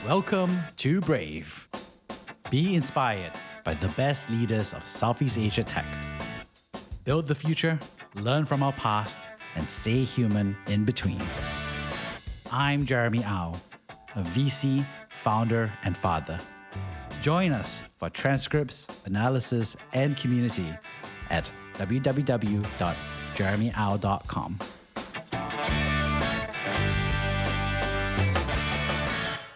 Welcome to Brave. Be inspired by the best leaders of Southeast Asia tech. Build the future, learn from our past, and stay human in between. I'm Jeremy Au, a VC, founder, and father. Join us for transcripts, analysis, and community at www.jeremyau.com.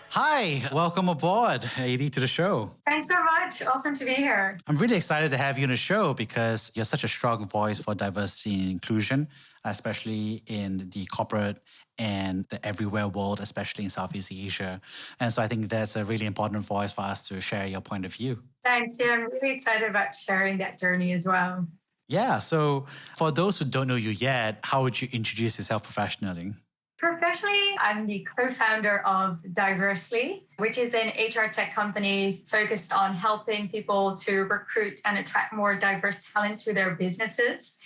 Hi, welcome aboard, Hayley, to the show. Thanks so much. Awesome to be here. I'm really excited to have you on the show because you're such a strong voice for diversity and inclusion, especially in the corporate and the everywhere world, especially in Southeast Asia. And so I think that's a really important voice for us to share your point of view. Thanks. Yeah, I'm really excited about sharing that journey as well. Yeah, so for those who don't know you yet, how would you introduce yourself professionally? Professionally, I'm the co-founder of Diversely, which is an HR tech company focused on helping people to recruit and attract more diverse talent to their businesses.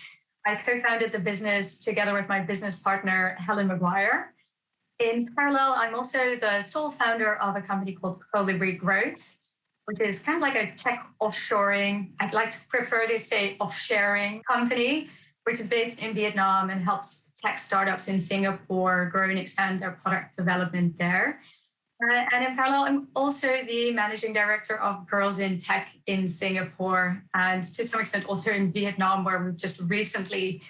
I co-founded the business together with my business partner, Helen McGuire. In parallel, I'm also the sole founder of a company called Colibri Growth, which is kind of like a tech offshoring, I'd like to prefer to say offshoring company, which is based in Vietnam and helps tech startups in Singapore grow and expand their product development there. And in parallel, I'm also the managing director of Girls in Tech in Singapore and to some extent also in Vietnam, where we've just recently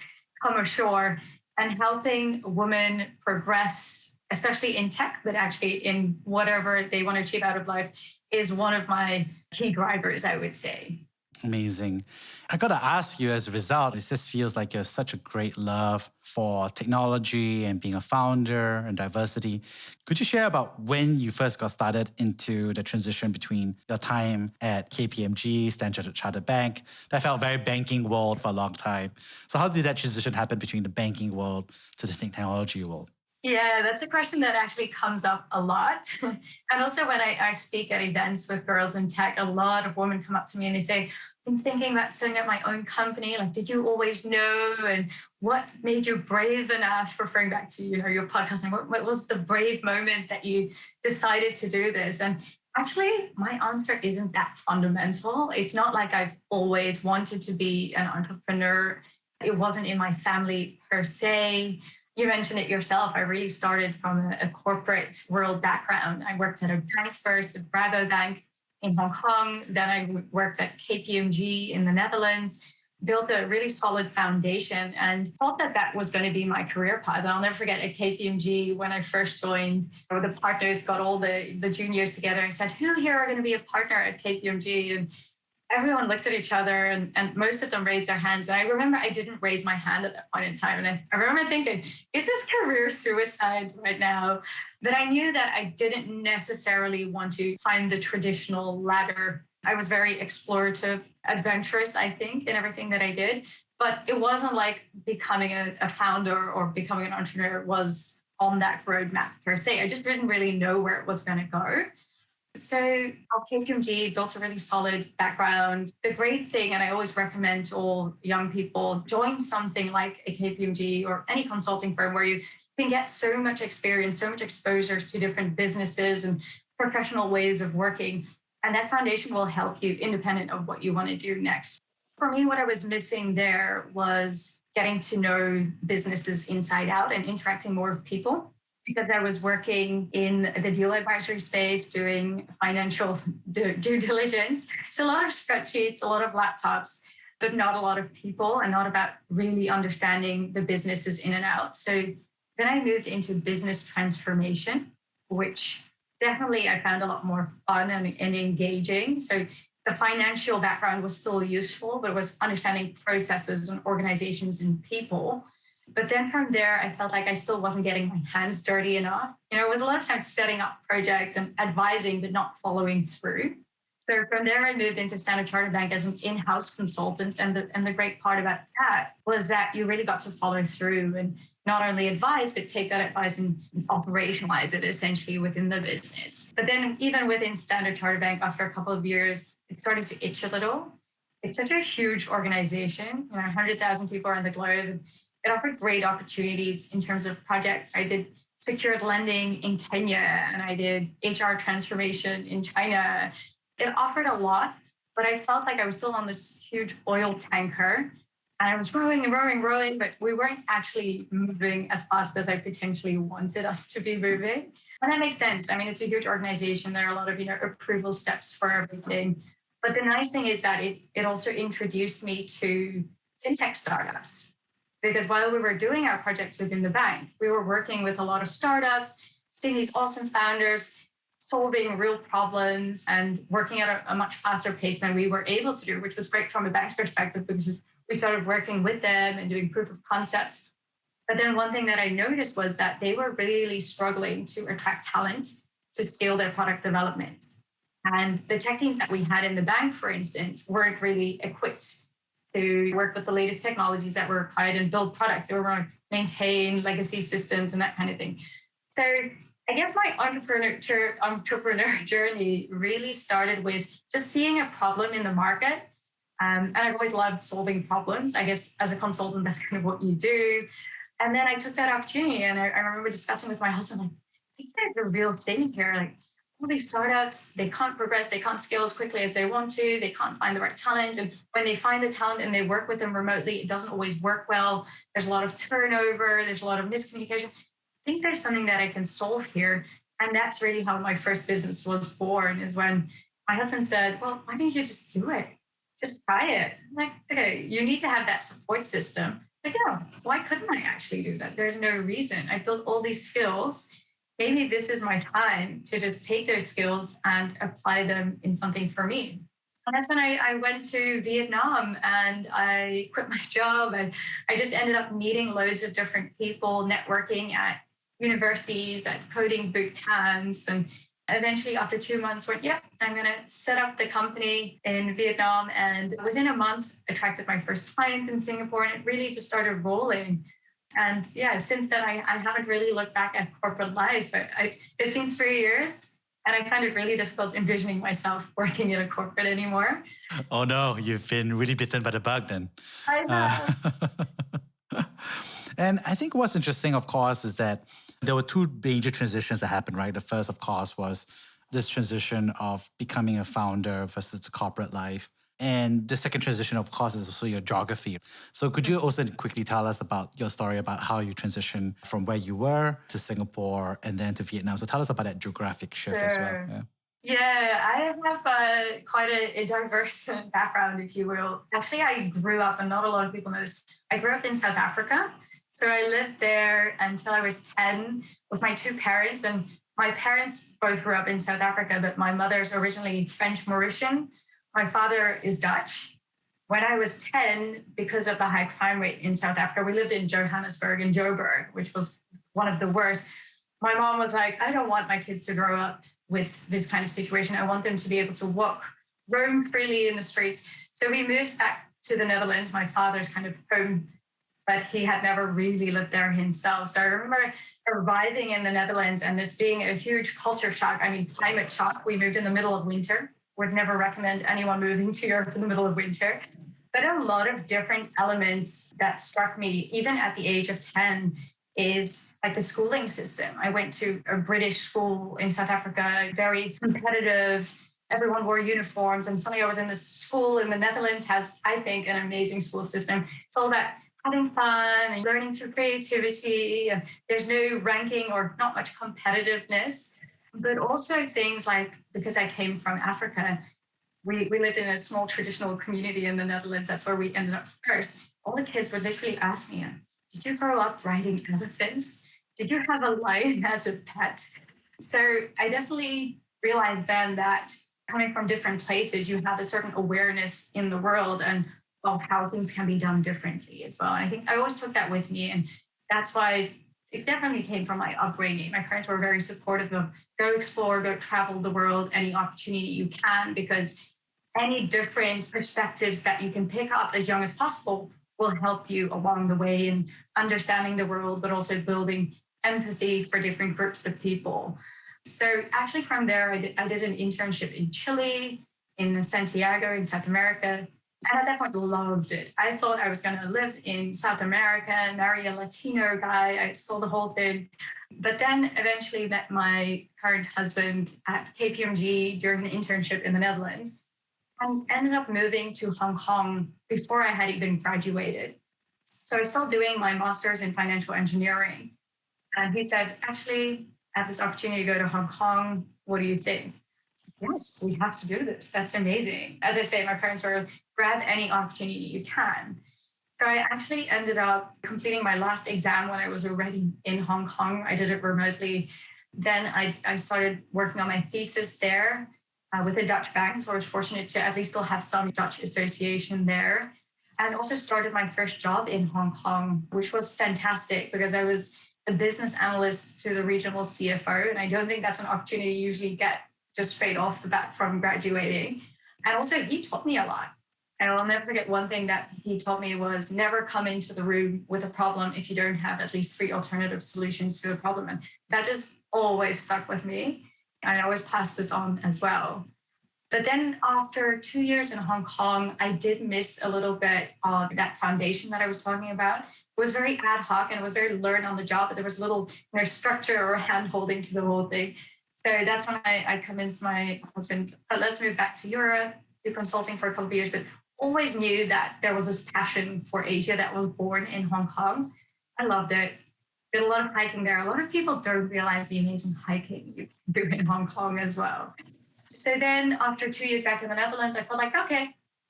come ashore and helping women progress, especially in tech, but actually in whatever they want to achieve out of life is one of my key drivers, I would say. Amazing. I got to ask you, as a result, it just feels like you have such a great love for technology and being a founder and diversity. Could you share about when you first got started into the transition between your time at KPMG, Standard Chartered Bank? That felt very banking world for a long time. So how did that transition happen between the banking world to the technology world? Yeah, that's a question that actually comes up a lot. And also when I speak at events with Girls in Tech, a lot of women come up to me and they say, I'm thinking about setting up my own company. Like, did you always know? And what made you brave enough, referring back to, your podcast, and what was the brave moment that you decided to do this? And actually, my answer isn't that fundamental. It's not like I've always wanted to be an entrepreneur. It wasn't in my family per se. You mentioned it yourself. I really started from a corporate world background. I worked at a bank first, a Rabobank in Hong Kong. Then I worked at KPMG in the Netherlands, built a really solid foundation and thought that that was going to be my career path. I'll never forget at KPMG when I first joined, the partners got all the juniors together and said, who here are going to be a partner at KPMG? And everyone looked at each other and most of them raised their hands. And I remember I didn't raise my hand at that point in time. And I remember thinking, is this career suicide right now? But I knew that I didn't necessarily want to climb the traditional ladder. I was very explorative, adventurous, I think, in everything that I did. But it wasn't like becoming a founder or becoming an entrepreneur was on that roadmap per se. I just didn't really know where it was going to go. So KPMG built a really solid background. The great thing, and I always recommend to all young people, join something like a KPMG or any consulting firm where you can get so much experience, so much exposure to different businesses and professional ways of working. And that foundation will help you independent of what you want to do next. For me, what I was missing there was getting to know businesses inside out and interacting more with people. Because I was working in the deal advisory space, doing financial due diligence. So a lot of spreadsheets, a lot of laptops, but not a lot of people and not about really understanding the businesses in and out. So then I moved into business transformation, which definitely I found a lot more fun and engaging. So the financial background was still useful, but it was understanding processes and organizations and people. But then from there, I felt like I still wasn't getting my hands dirty enough. It was a lot of times setting up projects and advising, but not following through. So from there, I moved into Standard Chartered Bank as an in-house consultant. And the great part about that was that you really got to follow through and not only advise, but take that advice and operationalize it essentially within the business. But then even within Standard Chartered Bank, after a couple of years, it started to itch a little. It's such a huge organization, 100,000 people around the globe. It offered great opportunities in terms of projects. I did secured lending in Kenya and I did HR transformation in China. It offered a lot, but I felt like I was still on this huge oil tanker. And I was rowing and rowing, rowing, but we weren't actually moving as fast as I potentially wanted us to be moving. And that makes sense. I mean, it's a huge organization. There are a lot of, approval steps for everything. But the nice thing is that it also introduced me to fintech startups. Because while we were doing our projects within the bank, we were working with a lot of startups, seeing these awesome founders, solving real problems and working at a much faster pace than we were able to do, which was great from a bank's perspective because we started working with them and doing proof of concepts. But then one thing that I noticed was that they were really struggling to attract talent to scale their product development. And the tech teams that we had in the bank, for instance, weren't really equipped to work with the latest technologies that were required and build products. They were going to maintain legacy systems and that kind of thing. So I guess my entrepreneur journey really started with just seeing a problem in the market. And I've always loved solving problems. I guess as a consultant, that's kind of what you do. And then I took that opportunity and I remember discussing with my husband, like, I think there's a real thing here. Like all these startups, they can't progress, they can't scale as quickly as they want to, they can't find the right talent. And when they find the talent and they work with them remotely, it doesn't always work well. There's a lot of turnover, there's a lot of miscommunication. I think there's something that I can solve here. And that's really how my first business was born, is when my husband said, well, why don't you just do it? Just try it. I'm like, okay, you need to have that support system. Like, yeah, why couldn't I actually do that? There's no reason. I built all these skills. Maybe this is my time to just take those skills and apply them in something for me. And that's when I went to Vietnam and I quit my job and I just ended up meeting loads of different people, networking at universities, at coding boot camps, and eventually after 2 months went, yeah, I'm going to set up the company in Vietnam. And within a month, attracted my first client in Singapore and it really just started rolling. And yeah, since then, I haven't really looked back at corporate life. It's been 3 years and I find it really difficult envisioning myself working in a corporate anymore. Oh no, you've been really bitten by the bug then. I know. And I think what's interesting, of course, is that there were two major transitions that happened, right? The first, of course, was this transition of becoming a founder versus the corporate life. And the second transition, of course, is also your geography. So could you also quickly tell us about your story about how you transitioned from where you were to Singapore and then to Vietnam? So tell us about that geographic shift as well. Yeah, I have quite a diverse background, if you will. Actually, I grew up, and not a lot of people know this, I grew up in South Africa. So I lived there until I was 10 with my two parents. And my parents both grew up in South Africa, but my mother's originally French Mauritian. My father is Dutch. When I was 10, because of the high crime rate in South Africa, we lived in Johannesburg and Joburg, which was one of the worst. My mom was like, I don't want my kids to grow up with this kind of situation. I want them to be able to walk, roam freely in the streets. So we moved back to the Netherlands, my father's kind of home, but he had never really lived there himself. So I remember arriving in the Netherlands and this being a huge culture shock. I mean, climate shock. We moved in the middle of winter. Would never recommend anyone moving to Europe in the middle of winter. But a lot of different elements that struck me, even at the age of 10, is like the schooling system. I went to a British school in South Africa, very competitive. Everyone wore uniforms. And suddenly I was in this school in the Netherlands, has, I think, an amazing school system. It's all about having fun and learning through creativity. And there's no ranking or not much competitiveness. But also things like, because I came from Africa, we lived in a small traditional community in the Netherlands. That's where we ended up first. All the kids would literally ask me, did you grow up riding elephants? Did you have a lion as a pet? So I definitely realized then that coming from different places, you have a certain awareness in the world and of how things can be done differently as well. And I think I always took that with me. And that's why it definitely came from my upbringing. My parents were very supportive of go explore, go travel the world, any opportunity you can, because any different perspectives that you can pick up as young as possible will help you along the way in understanding the world, but also building empathy for different groups of people. So actually from there, I did an internship in Chile, in Santiago, in South America. And at that point, loved it. I thought I was going to live in South America, marry a Latino guy. I saw the whole thing. But then eventually met my current husband at KPMG during an internship in the Netherlands and ended up moving to Hong Kong before I had even graduated. So I was still doing my master's in financial engineering. And he said, actually, I have this opportunity to go to Hong Kong. What do you think? Yes, we have to do this. That's amazing. As I say, my parents were grab any opportunity you can. So I actually ended up completing my last exam when I was already in Hong Kong. I did it remotely. Then I started working on my thesis there with a Dutch bank. So I was fortunate to at least still have some Dutch association there. And also started my first job in Hong Kong, which was fantastic because I was a business analyst to the regional CFO. And I don't think that's an opportunity you usually get just straight off the bat from graduating. And also he taught me a lot. And I'll never forget one thing that he told me was never come into the room with a problem if you don't have at least 3 alternative solutions to a problem. And that just always stuck with me. And I always pass this on as well. But then after 2 years in Hong Kong, I did miss a little bit of that foundation that I was talking about. It was very ad hoc and it was very learn on the job, but there was little structure or hand holding to the whole thing. So that's when I convinced my husband, let's move back to Europe, do consulting for a couple of years, but always knew that there was this passion for Asia that was born in Hong Kong. I loved it. Did a lot of hiking there. A lot of people don't realize the amazing hiking you can do in Hong Kong as well. So then after 2 years back in the Netherlands, I felt like, okay,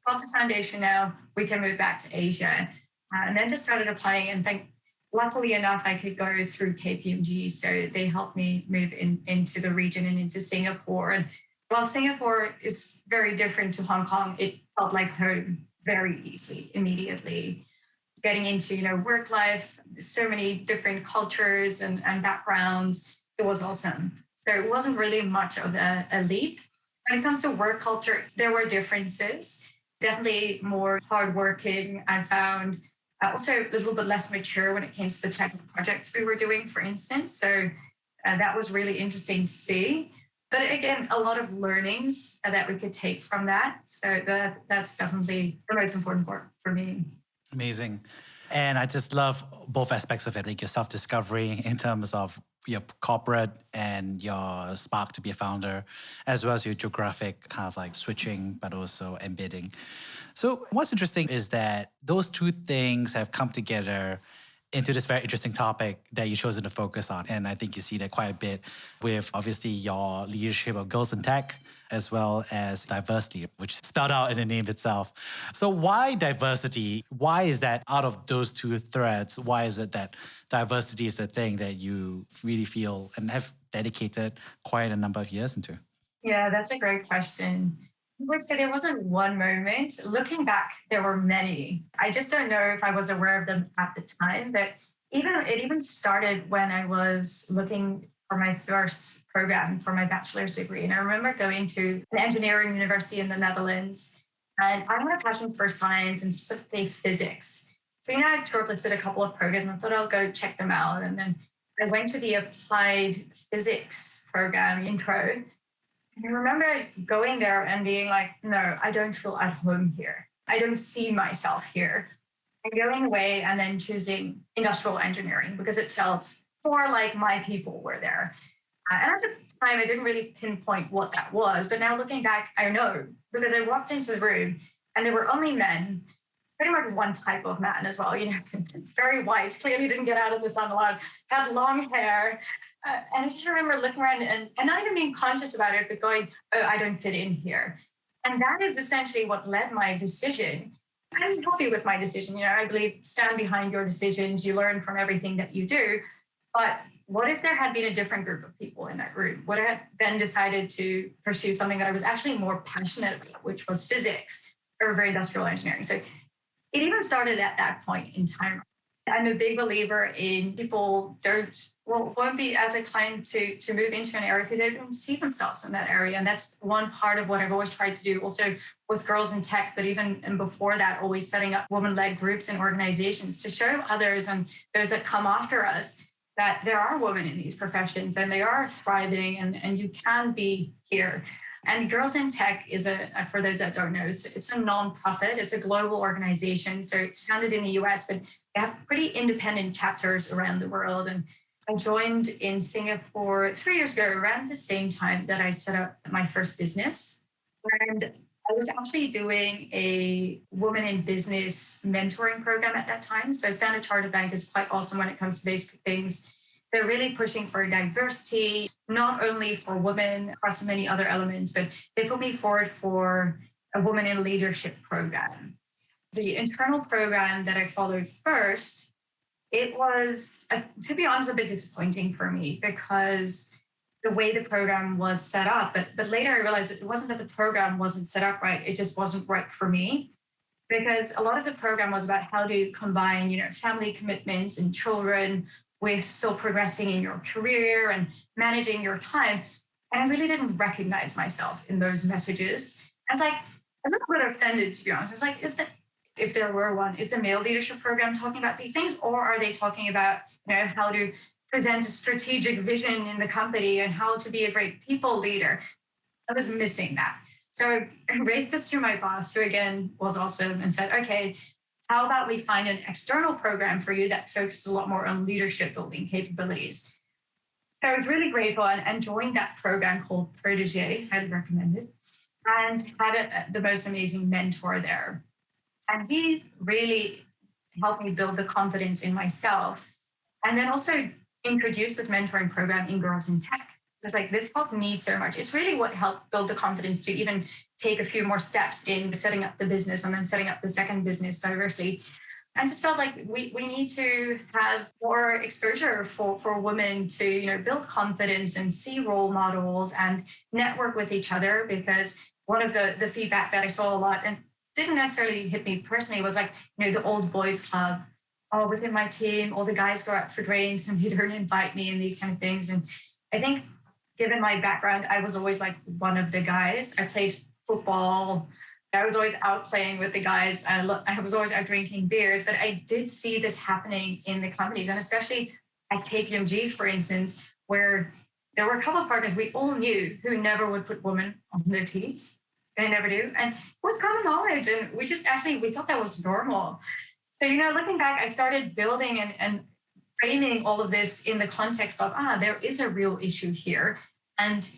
got the foundation now, we can move back to Asia. And then just started applying and luckily enough, I could go through KPMG. So they helped me move into the region and into Singapore. And while Singapore is very different to Hong Kong, it felt like home very easily, immediately. Getting into, work life, so many different cultures and backgrounds. It was awesome. So it wasn't really much of a leap. When it comes to work culture, there were differences. Definitely more hardworking, I found. Also a little bit less mature when it came to the type of projects we were doing, for instance. So that was really interesting to see. But again, a lot of learnings that we could take from that. So that's definitely the most important part for me. Amazing. And I just love both aspects of it, like your self-discovery in terms of your corporate and your spark to be a founder, as well as your geographic kind of like switching, but also embedding. So what's interesting is that those two things have come together into this very interesting topic that you've chosen to focus on. And I think you see that quite a bit with obviously your leadership of Girls in Tech, as well as diversity, which is spelled out in the name itself. So why diversity? Why is that out of those two threads? Why is it that diversity is the thing that you really feel and have dedicated quite a number of years into? Yeah, that's a great question. I would say there wasn't one moment. Looking back, there were many. I just don't know if I was aware of them at the time, but it even started when I was looking for my first program for my bachelor's degree. And I remember going to an engineering university in the Netherlands, and I had a passion for science and specifically physics. But I shortlisted a couple of programs and I thought I'll go check them out. And then I went to the applied physics program intro. I remember going there and being like, no, I don't feel at home here. I don't see myself here. And going away and then choosing industrial engineering because it felt more like my people were there. And at the time, I didn't really pinpoint what that was. But now looking back, I know because I walked into the room and there were only men, pretty much one type of man as well, very white, clearly didn't get out of the sun a lot, had long hair. And I just remember looking around and not even being conscious about it, but going, oh, I don't fit in here. And that is essentially what led my decision. I'm happy with my decision. I believe stand behind your decisions. You learn from everything that you do. But what if there had been a different group of people in that room? Would I have then decided to pursue something that I was actually more passionate about, which was physics over industrial engineering? So it even started at that point in time. I'm a big believer in people won't be as inclined to move into an area if they don't see themselves in that area. And that's one part of what I've always tried to do also with Girls in Tech, but even and before that, always setting up women-led groups and organizations to show others and those that come after us that there are women in these professions and they are thriving and you can be here. And Girls in Tech is for those that don't know, it's a nonprofit. It's a global organization. So it's founded in the US, but they have pretty independent chapters around the world. And I joined in Singapore 3 years ago, around the same time that I set up my first business. And I was actually doing a woman in business mentoring program at that time. So Standard Chartered Bank is quite awesome when it comes to basic things. They're really pushing for diversity, not only for women across many other elements, but they put me forward for a woman in leadership program. The internal program that I followed first, it was, to be honest, a bit disappointing for me because the way the program was set up. But later I realized it wasn't that the program wasn't set up right, it just wasn't right for me. Because a lot of the program was about how to combine, family commitments and children with still progressing in your career and managing your time. And I really didn't recognize myself in those messages. I was like a little bit offended, to be honest. I was like, if there were one, is the male leadership program talking about these things, or are they talking about, how to present a strategic vision in the company and how to be a great people leader? I was missing that. So I raised this to my boss, who again was awesome, and said, okay, how about we find an external program for you that focuses a lot more on leadership building capabilities? So I was really grateful and joined that program called Protégé, highly recommended, and had the most amazing mentor there. And he really helped me build the confidence in myself. And then also introduced this mentoring program in Girls in Tech. It was like, this helped me so much. It's really what helped build the confidence to even take a few more steps in setting up the business and then setting up the second business diversely. I just felt like we need to have more exposure for women to, build confidence and see role models and network with each other. Because one of the feedback that I saw a lot, and didn't necessarily hit me personally, was like, the old boys club. Oh, within my team, all the guys go out for drinks and they don't invite me and these kind of things. And I think given my background, I was always like one of the guys. I played football. I was always out playing with the guys. I was always out drinking beers, but I did see this happening in the companies, and especially at KPMG, for instance, where there were a couple of partners we all knew who never would put women on their teams. They never do. And it was common knowledge. And we thought that was normal. So, looking back, I started building and framing all of this in the context of, there is a real issue here. And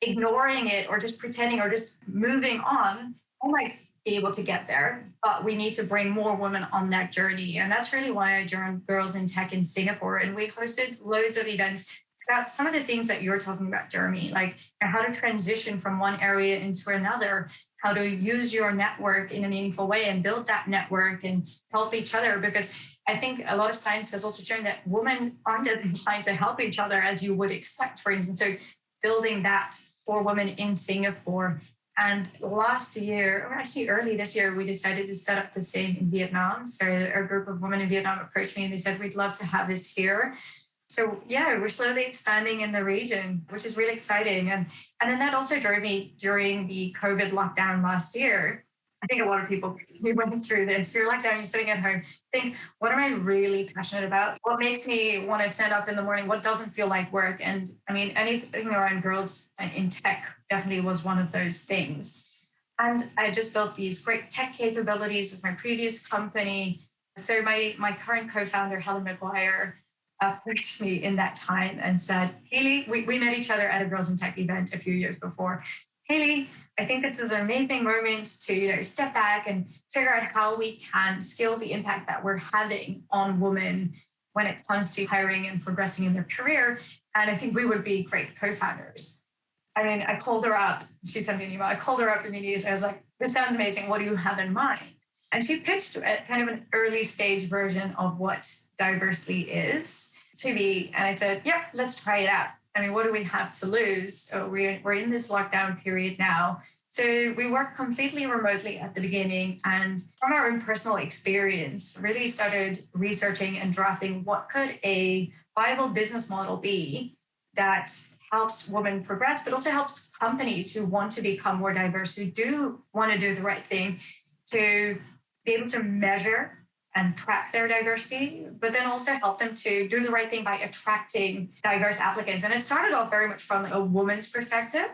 ignoring it or just pretending or just moving on, I might be able to get there, but we need to bring more women on that journey. And that's really why I joined Girls in Tech in Singapore. And we hosted loads of events about some of the things that you're talking about, Jeremy, like how to transition from one area into another, how to use your network in a meaningful way and build that network and help each other. Because I think a lot of science has also shown that women aren't as inclined to help each other as you would expect, for instance. So building that for women in Singapore. And last year, or actually early this year, we decided to set up the same in Vietnam. So a group of women in Vietnam approached me and they said, we'd love to have this here. So yeah, we're slowly expanding in the region, which is really exciting. And then that also drove me during the COVID lockdown last year. I think a lot of people went through this. You're locked down, you're sitting at home. Think, what am I really passionate about? What makes me want to stand up in the morning? What doesn't feel like work? And I mean, anything around girls in tech definitely was one of those things. And I just built these great tech capabilities with my previous company. So my current co-founder, Helen McGuire, approached me in that time and said, Hayley, we met each other at a Girls in Tech event a few years before. Hayley, I think this is an amazing moment to step back and figure out how we can scale the impact that we're having on women when it comes to hiring and progressing in their career. And I think we would be great co-founders. I mean, I called her up. She sent me an email. I called her up immediately. I was like, this sounds amazing. What do you have in mind? And she pitched kind of an early stage version of what diversity is to me. And I said, yeah, let's try it out. I mean, what do we have to lose? So we're in this lockdown period now. So we worked completely remotely at the beginning, and from our own personal experience, really started researching and drafting what could a viable business model be that helps women progress, but also helps companies who want to become more diverse, who do want to do the right thing, to be able to measure and track their diversity, but then also help them to do the right thing by attracting diverse applicants. And it started off very much from a woman's perspective.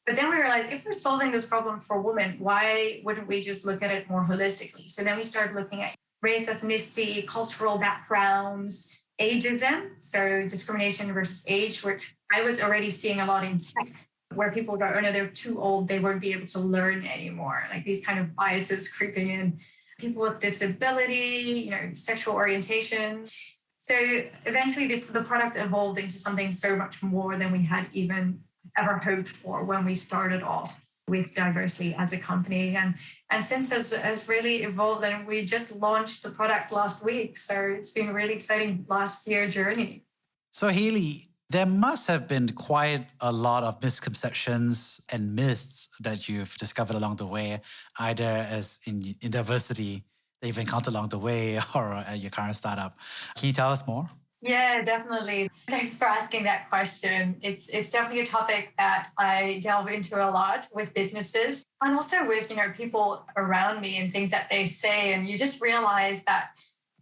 But then we realized, if we're solving this problem for women, why wouldn't we just look at it more holistically? So then we started looking at race, ethnicity, cultural backgrounds, ageism, so discrimination versus age, which I was already seeing a lot in tech, where people go, oh no, they're too old, they won't be able to learn anymore. Like these kind of biases creeping in. People with disability, sexual orientation. So eventually the product evolved into something so much more than we had even ever hoped for when we started off with diversity as a company. And since has really evolved, and we just launched the product last week. So it's been a really exciting last year journey. So, Hayley, there must have been quite a lot of misconceptions and myths that you've discovered along the way, either as in diversity that you've encountered along the way or at your current startup. Can you tell us more? Yeah, definitely. Thanks for asking that question. It's definitely a topic that I delve into a lot with businesses and also with, people around me and things that they say. And you just realize that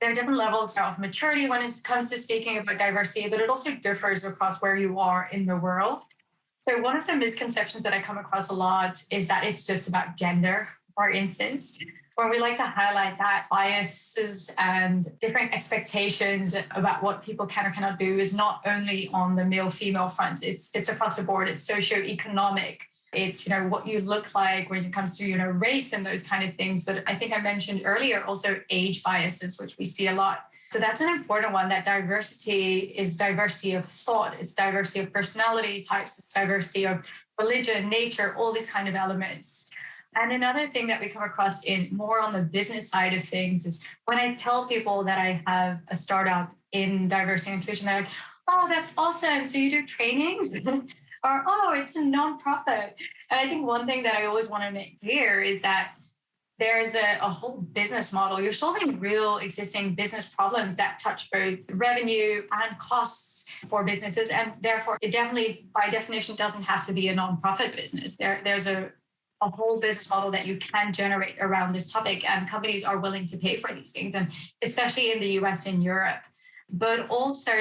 there are different levels of maturity when it comes to speaking about diversity, but it also differs across where you are in the world. So one of the misconceptions that I come across a lot is that it's just about gender, for instance, where we like to highlight that biases and different expectations about what people can or cannot do is not only on the male-female front, it's across the board, it's socioeconomic, it's what you look like when it comes to race and those kind of things. But I think I mentioned earlier also age biases, which we see a lot. So that's an important one, that diversity is diversity of thought, it's diversity of personality types, it's diversity of religion, nature, all these kind of elements. And another thing that we come across in more on the business side of things is when I tell people that I have a startup in diversity and inclusion, they're like, oh, that's awesome. So you do trainings? Or, oh, it's a nonprofit. And I think one thing that I always want to make clear is that there's a whole business model. You're solving real existing business problems that touch both revenue and costs for businesses. And therefore, it definitely, by definition, doesn't have to be a nonprofit business. There's a whole business model that you can generate around this topic, and companies are willing to pay for these things, and especially in the US and Europe. But also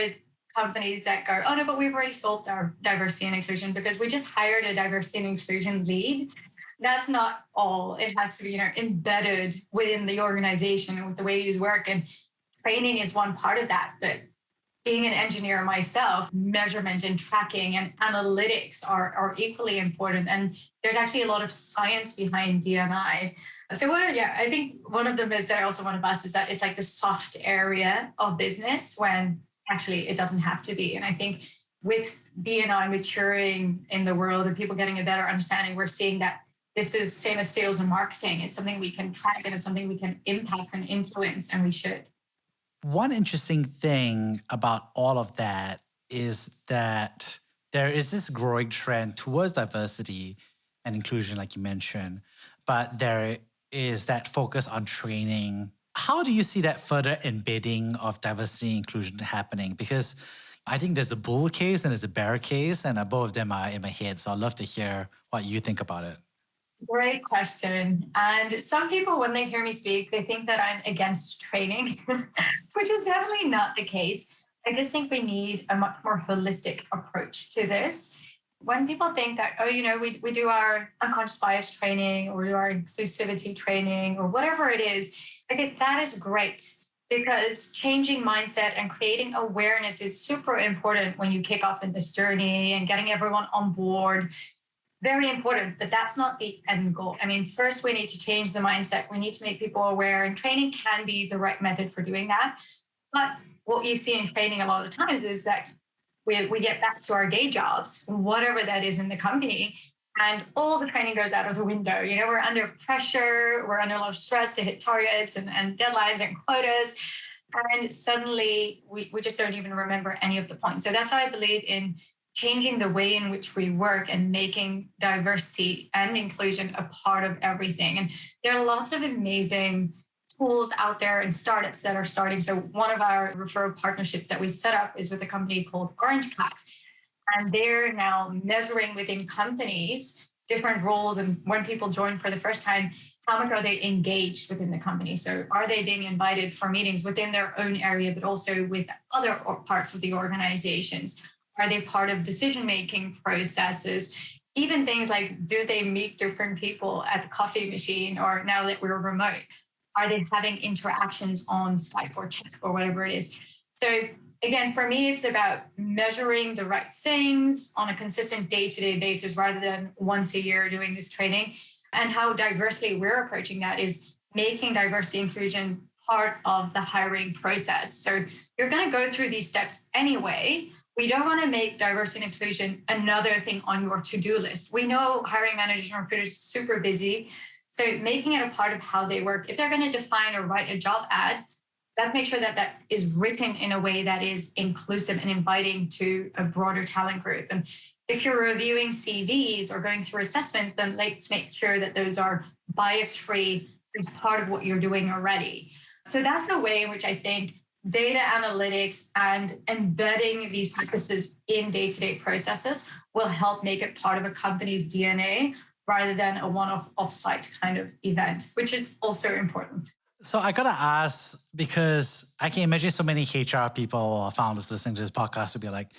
companies that go, oh no, but we've already solved our diversity and inclusion because we just hired a diversity and inclusion lead. That's not all. It has to be, embedded within the organization and with the way you work. And training is one part of that. But being an engineer myself, measurement and tracking and analytics are equally important. And there's actually a lot of science behind D&I. So I think one of the myths that I also want to bust is that it's like the soft area of business when actually it doesn't have to be. And I think with D&I maturing in the world and people getting a better understanding, we're seeing that this is same as sales and marketing. It's something we can track and it's something we can impact and influence, and we should. One interesting thing about all of that is that there is this growing trend towards diversity and inclusion, like you mentioned, but there is that focus on training. How do you see that further embedding of diversity and inclusion happening? Because I think there's a bull case and there's a bear case, and both of them are in my head. So I'd love to hear what you think about it. Great question. And some people, when they hear me speak, they think that I'm against training, which is definitely not the case. I just think we need a much more holistic approach to this. When people think that, we do our unconscious bias training or we do our inclusivity training or whatever it is, I think that is great because changing mindset and creating awareness is super important when you kick off in this journey and getting everyone on board. Very important, but that's not the end goal. I mean, first we need to change the mindset. We need to make people aware, and training can be the right method for doing that. But what you see in training a lot of times is that we get back to our day jobs, whatever that is in the company, and all the training goes out of the window. We're under pressure, we're under a lot of stress to hit targets and deadlines and quotas. And suddenly we just don't even remember any of the points. So that's why I believe in changing the way in which we work and making diversity and inclusion a part of everything. And there are lots of amazing tools out there and startups that are starting. So one of our referral partnerships that we set up is with a company called Orange Cat. And they're now measuring within companies different roles. And when people join for the first time, how much are they engaged within the company? So are they being invited for meetings within their own area, but also with other parts of the organizations? Are they part of decision-making processes? Even things like, do they meet different people at the coffee machine, or now that we're remote, are they having interactions on Skype or chat or whatever it is? So again, for me, it's about measuring the right things on a consistent day-to-day basis rather than once a year doing this training. And how diversely we're approaching that is making diversity inclusion part of the hiring process. So you're going to go through these steps anyway. We don't want to make diversity and inclusion another thing on your to-do list. We know hiring managers and recruiters are super busy. So making it a part of how they work. If they're going to define or write a job ad, let's make sure that that is written in a way that is inclusive and inviting to a broader talent group. And if you're reviewing CVs or going through assessments, then let's make sure that those are bias-free as part of what you're doing already. So that's a way in which I think data analytics and embedding these practices in day-to-day processes will help make it part of a company's DNA rather than a one-off off-site kind of event, which is also important. So I gotta ask, because I can imagine so many HR people or founders listening to this podcast would be like,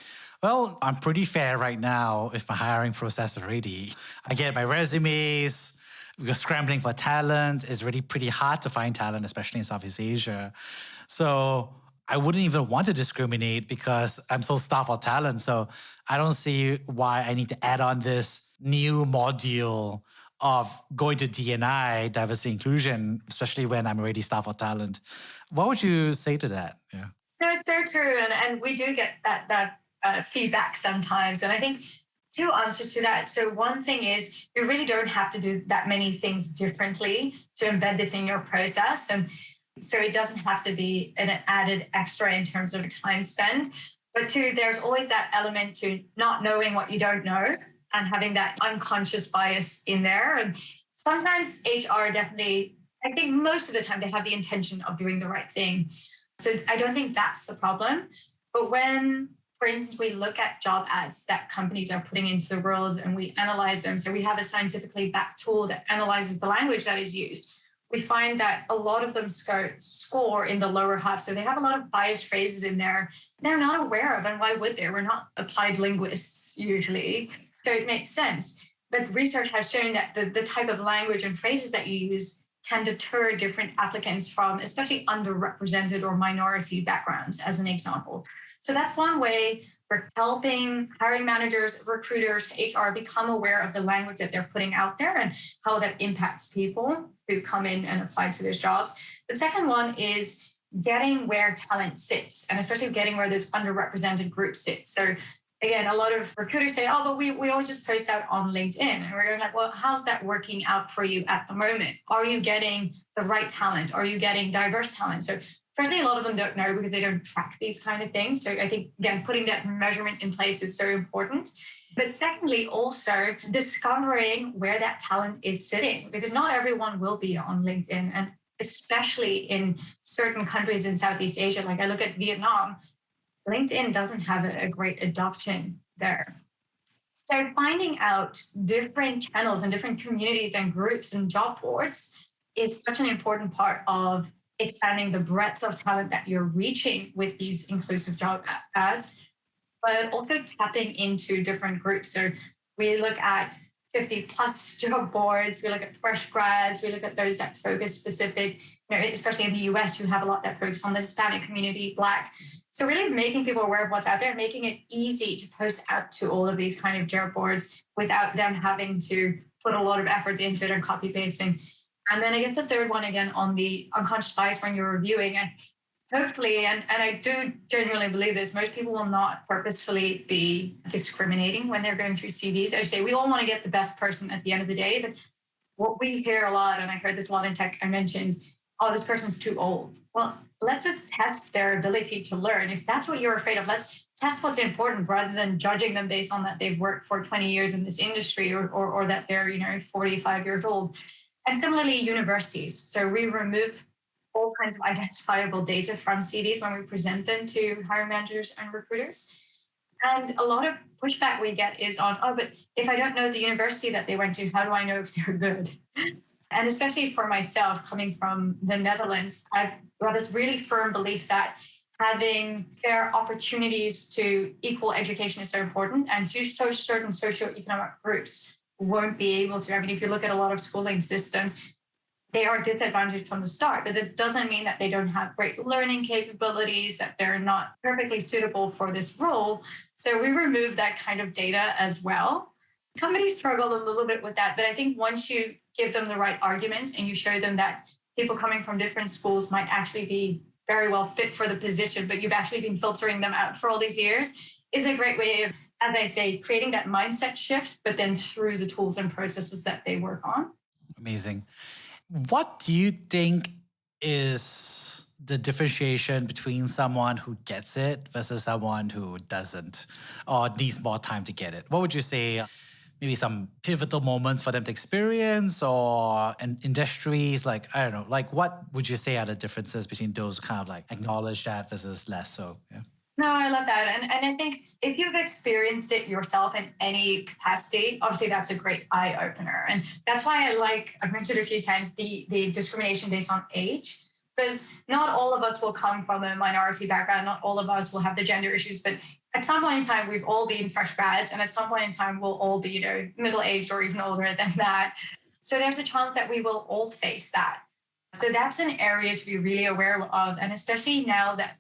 well, I'm pretty fair right now if my hiring process already. I get my resumes, we're scrambling for talent. It's really pretty hard to find talent, especially in Southeast Asia. So I wouldn't even want to discriminate because I'm so starved for talent. So I don't see why I need to add on this new module of going to D&I, diversity inclusion, especially when I'm already starved for talent. What would you say to that? Yeah. No, it's so true. And we do get that feedback sometimes. And I think two answers to that. So one thing is you really don't have to do that many things differently to embed this in your process. And so it doesn't have to be an added extra in terms of time spent. But two, there's always that element to not knowing what you don't know and having that unconscious bias in there. And sometimes HR definitely, I think most of the time they have the intention of doing the right thing. So I don't think that's the problem. But when, for instance, we look at job ads that companies are putting into the world and we analyze them, so we have a scientifically backed tool that analyzes the language that is used, we find that a lot of them score in the lower half. So they have a lot of biased phrases in there they're not aware of. And why would they? We're not applied linguists usually. So it makes sense. But research has shown that the type of language and phrases that you use can deter different applicants from especially underrepresented or minority backgrounds, as an example. So that's one way we're helping hiring managers, recruiters, HR become aware of the language that they're putting out there and how that impacts people who come in and apply to those jobs. The second one is getting where talent sits, and especially getting where those underrepresented groups sit. So again, a lot of recruiters say, oh, but we always just post out on LinkedIn. And we're going like, well, how's that working out for you at the moment? Are you getting the right talent? Are you getting diverse talent? So frankly, a lot of them don't know because they don't track these kind of things. So I think, again, putting that measurement in place is so important. But secondly, also discovering where that talent is sitting, because not everyone will be on LinkedIn. And especially in certain countries in Southeast Asia, like I look at Vietnam, LinkedIn doesn't have a great adoption there. So finding out different channels and different communities and groups and job boards is such an important part of expanding the breadth of talent that you're reaching with these inclusive job ads, but also tapping into different groups. So we look at 50 plus job boards, we look at fresh grads, we look at those that focus specific, especially in the US, you have a lot that focus on the Hispanic community, Black. So really making people aware of what's out there, making it easy to post out to all of these kind of job boards without them having to put a lot of effort into it and copy pasting. And then I get the third one again on the unconscious bias when you're reviewing. Hopefully, and I do genuinely believe this, most people will not purposefully be discriminating when they're going through CVs. As I say, we all want to get the best person at the end of the day, but what we hear a lot, and I heard this a lot in tech, I mentioned, oh, this person's too old. Well, let's just test their ability to learn. If that's what you're afraid of, let's test what's important rather than judging them based on that they've worked for 20 years in this industry or that they're 45 years old. And similarly, universities. So we remove all kinds of identifiable data from CVs when we present them to hiring managers and recruiters. And a lot of pushback we get is on, oh, but if I don't know the university that they went to, how do I know if they're good? And especially for myself, coming from the Netherlands, I've got this really firm belief that having fair opportunities to equal education is so important. And so certain socioeconomic groups won't be able to. I mean, if you look at a lot of schooling systems, they are disadvantaged from the start, but it doesn't mean that they don't have great learning capabilities, that they're not perfectly suitable for this role. So we remove that kind of data as well. Companies struggle a little bit with that, but I think once you give them the right arguments and you show them that people coming from different schools might actually be very well fit for the position, but you've actually been filtering them out for all these years, is a great way of, as I say, creating that mindset shift, but then through the tools and processes that they work on. Amazing. What do you think is the differentiation between someone who gets it versus someone who doesn't or needs more time to get it? What would you say? Maybe some pivotal moments for them to experience or in industries like, I don't know, like what would you say are the differences between those who kind of like acknowledge that versus less so? Yeah. No, I love that. And I think if you've experienced it yourself in any capacity, obviously that's a great eye opener. And that's why I've mentioned a few times, the discrimination based on age, because not all of us will come from a minority background. Not all of us will have the gender issues, but at some point in time, we've all been fresh grads. And at some point in time, we'll all be, middle-aged or even older than that. So there's a chance that we will all face that. So that's an area to be really aware of. And especially now that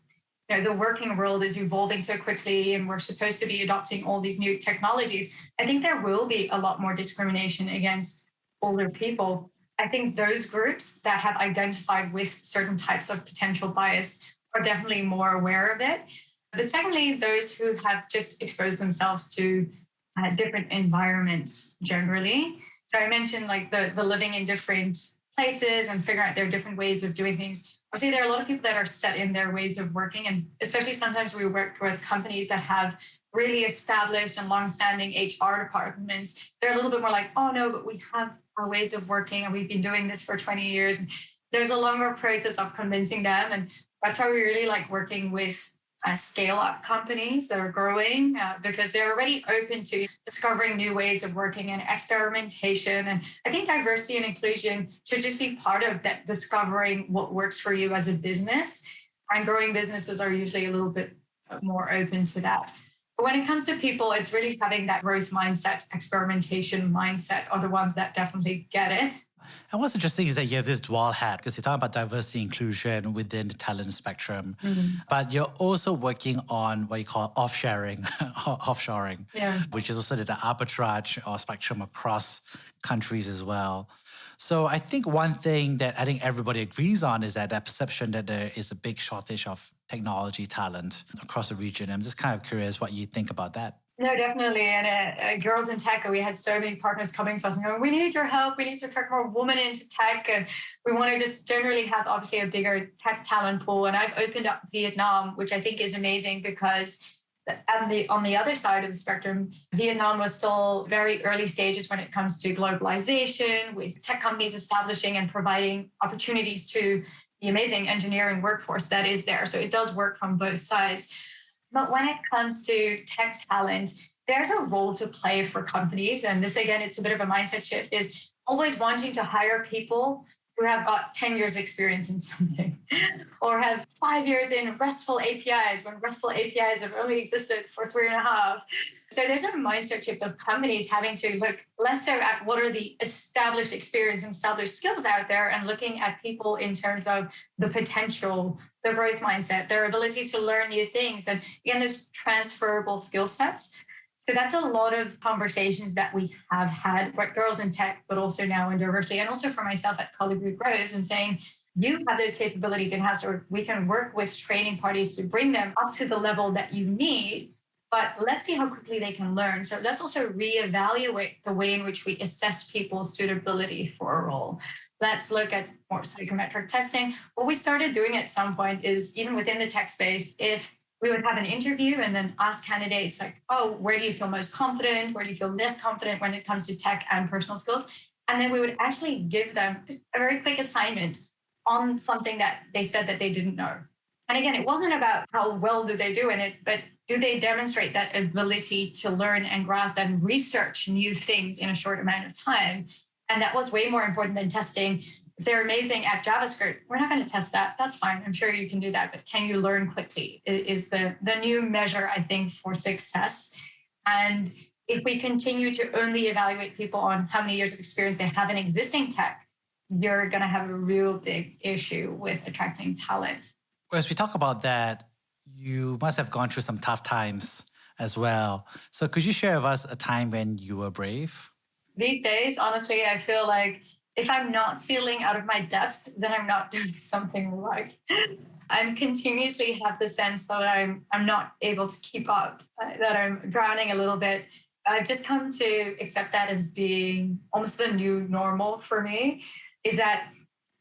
the working world is evolving so quickly and we're supposed to be adopting all these new technologies, I think there will be a lot more discrimination against older people. I think those groups that have identified with certain types of potential bias are definitely more aware of it. But secondly, those who have just exposed themselves to different environments generally. So I mentioned like the living in different places and figuring out their different ways of doing things. Obviously, there are a lot of people that are set in their ways of working, and especially sometimes we work with companies that have really established and long-standing HR departments. They're a little bit more like, oh no, but we have our ways of working and we've been doing this for 20 years. And there's a longer process of convincing them, and that's why we really like working with scale-up companies that are growing because they're already open to discovering new ways of working and experimentation. And I think diversity and inclusion should just be part of that, discovering what works for you as a business. And growing businesses are usually a little bit more open to that. But when it comes to people, it's really having that growth mindset, experimentation mindset are the ones that definitely get it. And what's interesting is that you have this dual hat because you're talking about diversity inclusion within the talent spectrum, but you're also working on what you call offshoring, which is also the arbitrage or spectrum across countries as well. So I think one thing that I think everybody agrees on is that perception that there is a big shortage of technology talent across the region. I'm just kind of curious what you think about that. No, definitely. And Girls in Tech, we had so many partners coming to us and going, we need your help. We need to attract more women into tech. And we want to just generally have obviously a bigger tech talent pool. And I've opened up Vietnam, which I think is amazing because on the other side of the spectrum, Vietnam was still very early stages when it comes to globalization, with tech companies establishing and providing opportunities to the amazing engineering workforce that is there. So it does work from both sides. But when it comes to tech talent, there's a role to play for companies. And this, again, it's a bit of a mindset shift, is always wanting to hire people who have got 10 years experience in something or have 5 years in RESTful APIs when RESTful APIs have only existed for 3.5. So there's a mindset shift of companies having to look less so at what are the established experience and established skills out there and looking at people in terms of the potential, the growth mindset, their ability to learn new things. And again, there's transferable skill sets. So that's a lot of conversations that we have had with Girls in Tech, but also now in diversity, and also for myself at Colibri Growth, and saying, you have those capabilities in-house, or we can work with training parties to bring them up to the level that you need, but let's see how quickly they can learn. So let's also reevaluate the way in which we assess people's suitability for a role. Let's look at more psychometric testing. What we started doing at some point is, even within the tech space, if we would have an interview and then ask candidates like, oh, where do you feel most confident? Where do you feel less confident when it comes to tech and personal skills? And then we would actually give them a very quick assignment on something that they said that they didn't know. And again, it wasn't about how well do they do in it, but do they demonstrate that ability to learn and grasp and research new things in a short amount of time? And that was way more important than testing. If they're amazing at JavaScript, we're not going to test that. That's fine. I'm sure you can do that. But can you learn quickly is the new measure, I think, for success. And if we continue to only evaluate people on how many years of experience they have in existing tech, you're going to have a real big issue with attracting talent. As we talk about that, you must have gone through some tough times as well. So could you share with us a time when you were brave? These days, honestly, I feel like if I'm not feeling out of my depths, then I'm not doing something right. I'm continuously have the sense that I'm not able to keep up, that I'm drowning a little bit. I've just come to accept that as being almost the new normal for me. Is that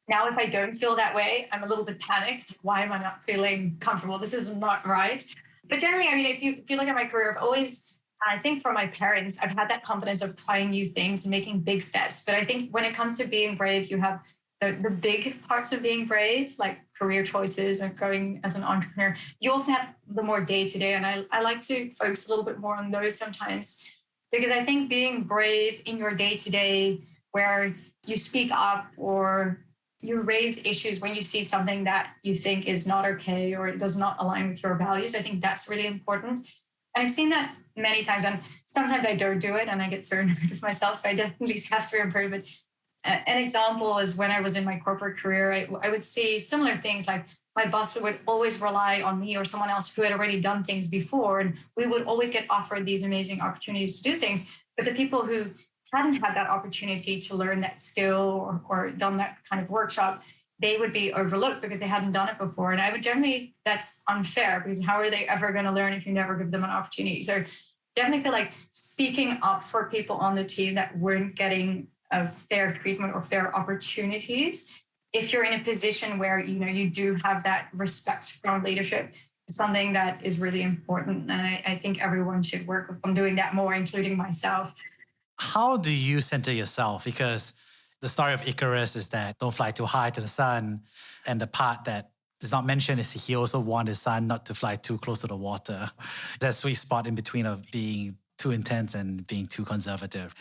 now if I don't feel that way, I'm a little bit panicked. Like, why am I not feeling comfortable? This is not right. But generally, I mean, if you look at my career, I've always, I think from my parents, I've had that confidence of trying new things and making big steps. But I think when it comes to being brave, you have the big parts of being brave, like career choices and going as an entrepreneur. You also have the more day to day. And I like to focus a little bit more on those sometimes because I think being brave in your day to day, where you speak up or you raise issues when you see something that you think is not okay or it does not align with your values. I think that's really important. And I've seen that many times, and sometimes I don't do it and I get so nervous with myself. So I definitely have to improve it. An example is when I was in my corporate career, I would see similar things like my boss would always rely on me or someone else who had already done things before. And we would always get offered these amazing opportunities to do things. But the people who hadn't had that opportunity to learn that skill or done that kind of workshop, they would be overlooked because they hadn't done it before. And I would generally, that's unfair because how are they ever going to learn if you never give them an opportunity? So definitely feel like speaking up for people on the team that weren't getting a fair treatment or fair opportunities. If you're in a position where you do have that respect from leadership, is something that is really important. And I think everyone should work on doing that more, including myself. How do you center yourself? Because the story of Icarus is that don't fly too high to the sun. And the part that is not mentioned is he also warned his son not to fly too close to the water. That sweet spot in between of being too intense and being too conservative.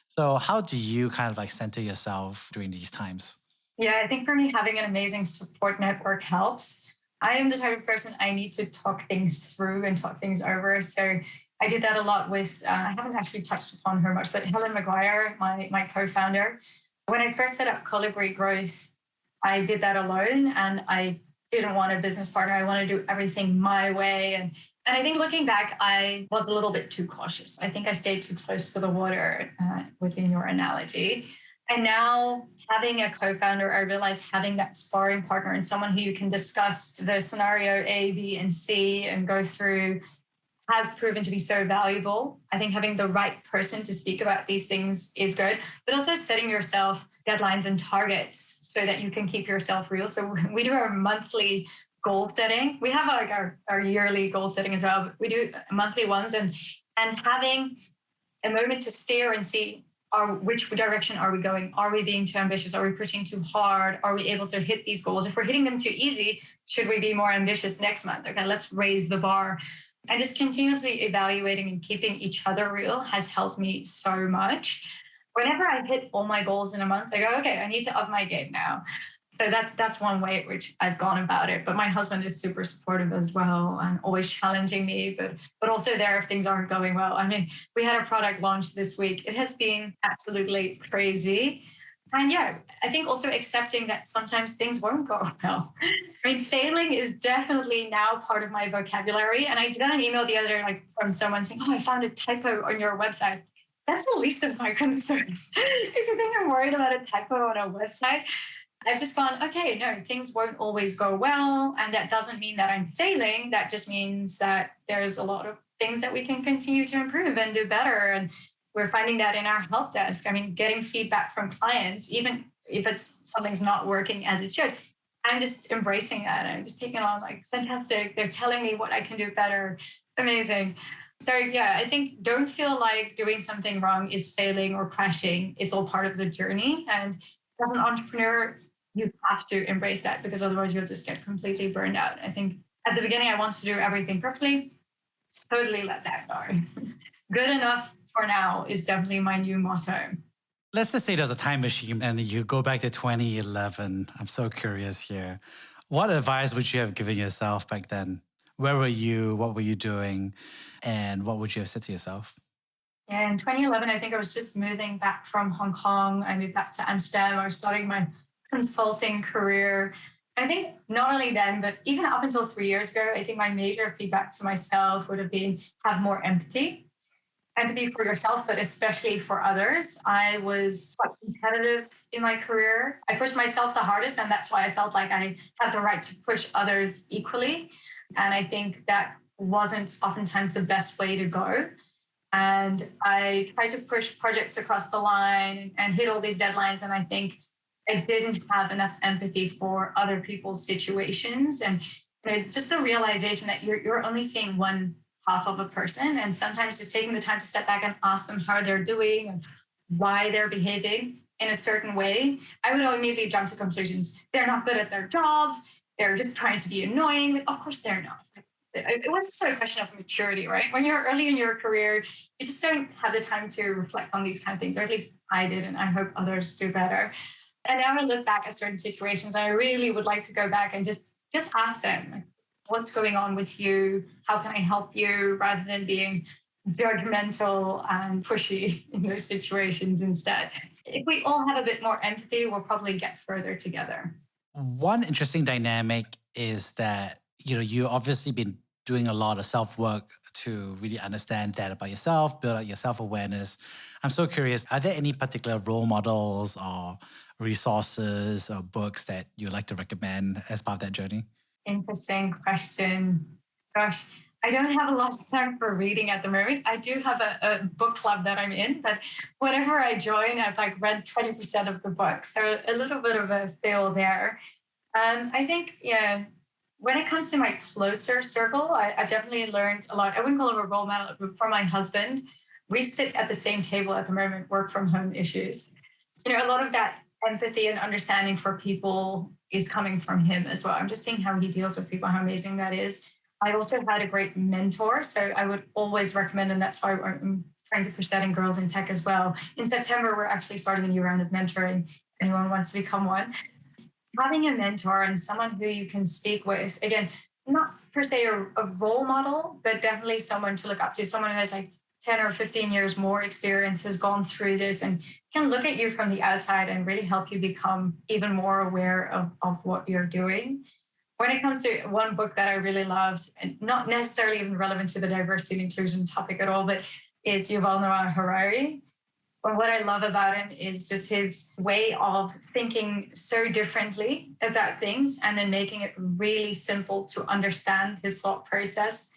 So how do you kind of like center yourself during these times? Yeah, I think for me, having an amazing support network helps. I am the type of person I need to talk things through and talk things over. So I did that a lot with, I haven't actually touched upon her much, but Helen McGuire, my co-founder. When I first set up Colibri Growth, I did that alone and I didn't want a business partner. I want to do everything my way. And I think looking back, I was a little bit too cautious. I think I stayed too close to the water within your analogy. And now having a co-founder, I realized having that sparring partner and someone who you can discuss the scenario A, B, and C and go through has proven to be so valuable. I think having the right person to speak about these things is good, but also setting yourself deadlines and targets so that you can keep yourself real. So we do our monthly goal setting. We have like our yearly goal setting as well, but we do monthly ones and having a moment to steer and see which direction are we going? Are we being too ambitious? Are we pushing too hard? Are we able to hit these goals? If we're hitting them too easy, should we be more ambitious next month? Okay, let's raise the bar. And just continuously evaluating and keeping each other real has helped me so much. Whenever I hit all my goals in a month, I go, okay, I need to up my game now. So that's one way at which I've gone about it. But my husband is super supportive as well and always challenging me, but also there if things aren't going well. I mean, we had a product launch this week. It has been absolutely crazy. And yeah, I think also accepting that sometimes things won't go well. I mean, failing is definitely now part of my vocabulary. And I got an email the other day like from someone saying, oh, I found a typo on your website. That's the least of my concerns. If you think I'm worried about a typo on a website, I've just gone, okay, no, things won't always go well. And that doesn't mean that I'm failing. That just means that there's a lot of things that we can continue to improve and do better. And we're finding that in our help desk. I mean, getting feedback from clients, even if it's something's not working as it should, I'm just embracing that. I'm just taking on like, fantastic. They're telling me what I can do better. Amazing. So yeah, I think don't feel like doing something wrong is failing or crashing. It's all part of the journey. And as an entrepreneur, you have to embrace that because otherwise you'll just get completely burned out. I think at the beginning, I wanted to do everything perfectly. Totally let that go. Good enough for now is definitely my new motto. Let's just say there's a time machine and you go back to 2011. I'm so curious here. What advice would you have given yourself back then? Where were you? What were you doing? And what would you have said to yourself? Yeah, in 2011, I think I was just moving back from Hong Kong. I moved back to Amsterdam. I was starting my consulting career. I think not only then, but even up until 3 years ago, I think my major feedback to myself would have been have more empathy. Empathy for yourself, but especially for others. I was quite competitive in my career. I pushed myself the hardest, and that's why I felt like I had the right to push others equally. And I think that wasn't oftentimes the best way to go. And I tried to push projects across the line and hit all these deadlines. And I think I didn't have enough empathy for other people's situations. And just the realization that you're only seeing one half of a person. And sometimes just taking the time to step back and ask them how they're doing and why they're behaving in a certain way. I would immediately jump to conclusions. They're not good at their jobs. They're just trying to be annoying. Of course, they're not. It was just a question of maturity, right? When you're early in your career, you just don't have the time to reflect on these kind of things, or at least I did, and I hope others do better. And now I look back at certain situations, I really would like to go back and just ask them, like, what's going on with you? How can I help you? Rather than being judgmental and pushy in those situations instead. If we all have a bit more empathy, we'll probably get further together. One interesting dynamic is that, you obviously been doing a lot of self-work to really understand that about yourself, build out your self-awareness. I'm so curious, are there any particular role models or resources or books that you'd like to recommend as part of that journey? Interesting question. Gosh, I don't have a lot of time for reading at the moment. I do have a book club that I'm in, but whenever I join, I've like read 20% of the book. So a little bit of a fail there. I think, yeah, when it comes to my closer circle, I've definitely learned a lot. I wouldn't call it a role model, but from my husband, we sit at the same table at the moment, work from home issues. A lot of that empathy and understanding for people is coming from him as well. I'm just seeing how he deals with people, how amazing that is. I also had a great mentor, so I would always recommend, and that's why I'm trying to push that in Girls in Tech as well. In September, we're actually starting a new round of mentoring. Anyone wants to become one. Having a mentor and someone who you can speak with, again, not per se a role model, but definitely someone to look up to, someone who has like 10 or 15 years more experience, has gone through this and can look at you from the outside and really help you become even more aware of what you're doing. When it comes to one book that I really loved, and not necessarily even relevant to the diversity and inclusion topic at all, but is Yuval Noah Harari. But what I love about him is just his way of thinking so differently about things and then making it really simple to understand his thought process.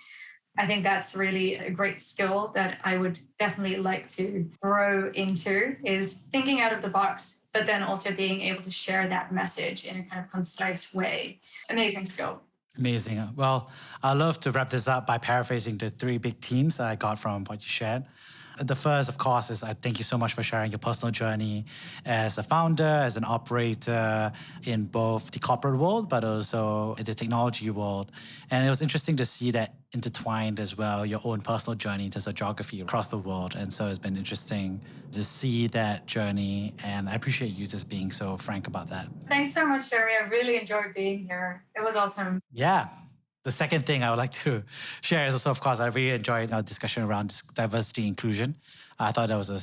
I think that's really a great skill that I would definitely like to grow into, is thinking out of the box, but then also being able to share that message in a kind of concise way. Amazing skill. Amazing. Well, I'd love to wrap this up by paraphrasing the three big themes I got from what you shared. The first, of course, is I thank you so much for sharing your personal journey as a founder, as an operator in both the corporate world, but also in the technology world. And it was interesting to see that intertwined as well, your own personal journey in terms of geography across the world. And so it's been interesting to see that journey. And I appreciate you just being so frank about that. Thanks so much, Jeremy. I really enjoyed being here. It was awesome. Yeah. The second thing I would like to share is also, of course, I really enjoyed our discussion around diversity and inclusion. I thought that was an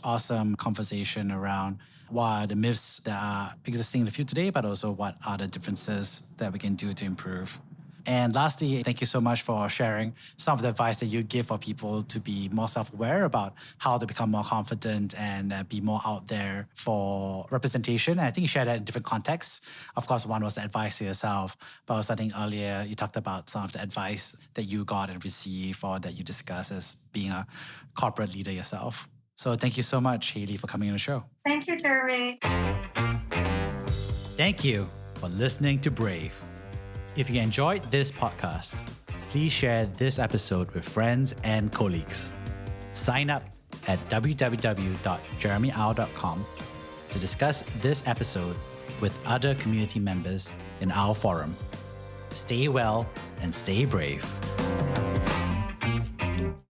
awesome conversation around what are the myths that are existing in the field today, but also what are the differences that we can do to improve. And lastly, thank you so much for sharing some of the advice that you give for people to be more self-aware about how to become more confident and be more out there for representation. And I think you shared that in different contexts. Of course, one was the advice to yourself, but also I think earlier you talked about some of the advice that you got and received or that you discussed as being a corporate leader yourself. So thank you so much, Hayley, for coming on the show. Thank you, Jeremy. Thank you for listening to Brave. If you enjoyed this podcast, please share this episode with friends and colleagues. Sign up at www.jeremyau.com to discuss this episode with other community members in our forum. Stay well and stay brave.